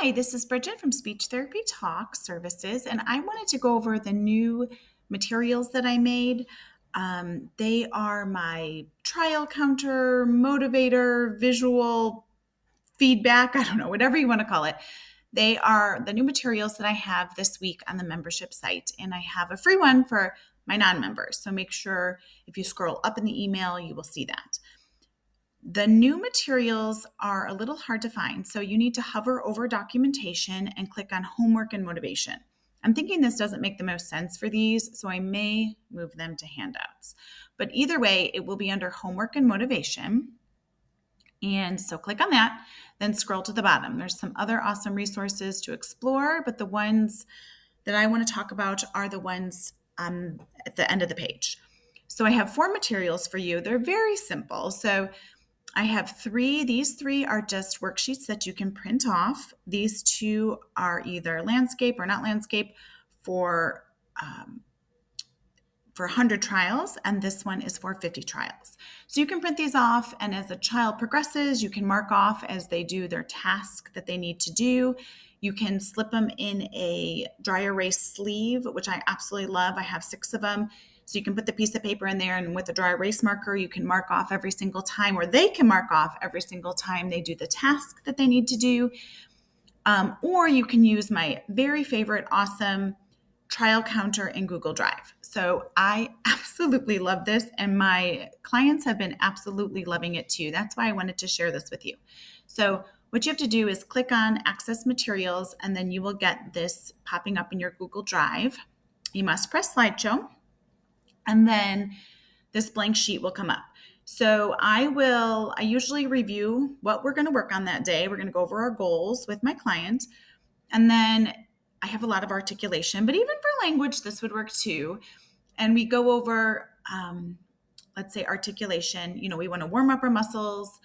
Hi, this is Bridget from Speech Therapy Talk Services, and I wanted to go over the new materials that I made. They are my trial counter, motivator, visual feedback, I don't know, whatever you want to call it. They are the new materials that I have this week on the membership site, and I have a free one for my non members. So make sure if you scroll up in the email, you will see that. The new materials are a little hard to find, so you need to hover over documentation and click on homework and motivation. I'm thinking this doesn't make the most sense for these, so I may move them to handouts. But either way, it will be under homework and motivation. And so click on that, then scroll to the bottom. There's some other awesome resources to explore, but the ones that I want to talk about are the ones at the end of the page. So I have 4 materials for you. They're very simple. So I have 3. These 3 are just worksheets that you can print off. These 2 are either landscape or not landscape for 100 trials, and this one is for 50 trials. So you can print these off, and as a child progresses, you can mark off as they do their task that they need to do. You can slip them in a dry erase sleeve, which I absolutely love. I have 6 of them. So you can put the piece of paper in there, and with a dry erase marker, you can mark off every single time, or they can mark off every single time they do the task that they need to do. Or you can use my very favorite, awesome trial counter in Google Drive. So I absolutely love this, and my clients have been absolutely loving it too. That's why I wanted to share this with you. So what you have to do is click on Access Materials, and then you will get this popping up in your Google Drive. You must press Slideshow, and then this blank sheet will come up. So I usually review what we're going to work on that day. We're going to go over our goals with my client. And then I have a lot of articulation, but even for language, this would work too. And we go over, let's say articulation. We want to warm up our muscles.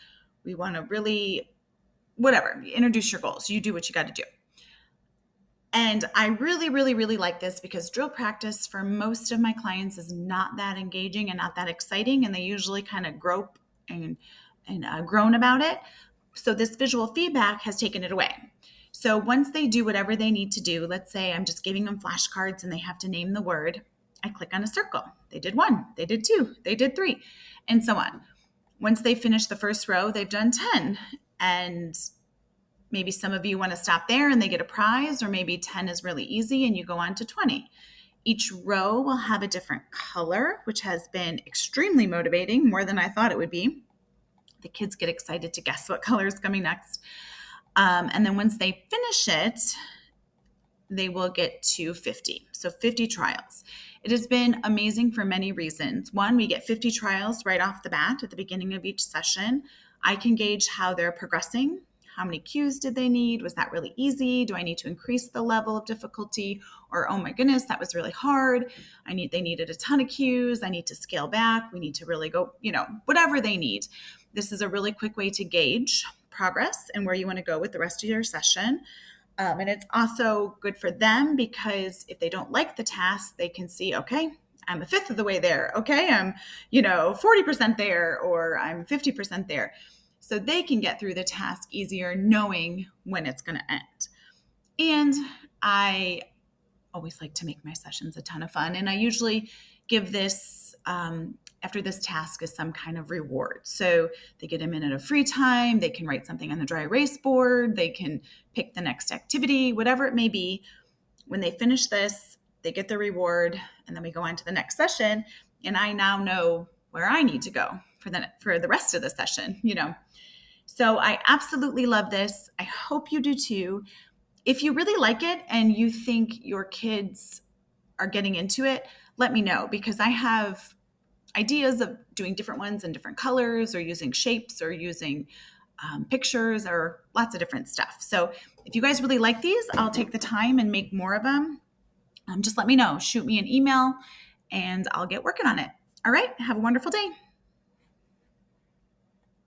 We want to really, introduce your goals. You do what you got to do. And I really, really, really like this because drill practice for most of my clients is not that engaging and not that exciting. And they usually kind of grope and groan about it. So this visual feedback has taken it away. So once they do whatever they need to do, let's say I'm just giving them flashcards and they have to name the word, I click on a circle. They did 1, they did 2, they did 3, and so on. Once they finish the first row, they've done 10. And maybe some of you want to stop there and they get a prize, or maybe 10 is really easy and you go on to 20. Each row will have a different color, which has been extremely motivating, more than I thought it would be. The kids get excited to guess what color is coming next. And then once they finish it, they will get to 50. So 50 trials. It has been amazing for many reasons. One, we get 50 trials right off the bat at the beginning of each session. I can gauge how they're progressing. How many cues did they need? Was that really easy? Do I need to increase the level of difficulty? Or, oh my goodness, that was really hard. They needed a ton of cues. I need to scale back. We need to really go, whatever they need. This is a really quick way to gauge progress and where you want to go with the rest of your session. And it's also good for them because if they don't like the task, they can see, okay, I'm a fifth of the way there. Okay, I'm, 40% there, or I'm 50% there. So they can get through the task easier knowing when it's going to end. And I always like to make my sessions a ton of fun. And I usually give this, after this task, is some kind of reward. So they get a minute of free time. They can write something on the dry erase board. They can pick the next activity, whatever it may be. When they finish this, they get the reward, and then we go on to the next session. And I now know where I need to go for the rest of the session, So I absolutely love this. I hope you do too. If you really like it and you think your kids are getting into it, let me know, because I have ideas of doing different ones in different colors, or using shapes, or using pictures, or lots of different stuff. So if you guys really like these, I'll take the time and make more of them. Just let me know. Shoot me an email and I'll get working on it. All right. Have a wonderful day.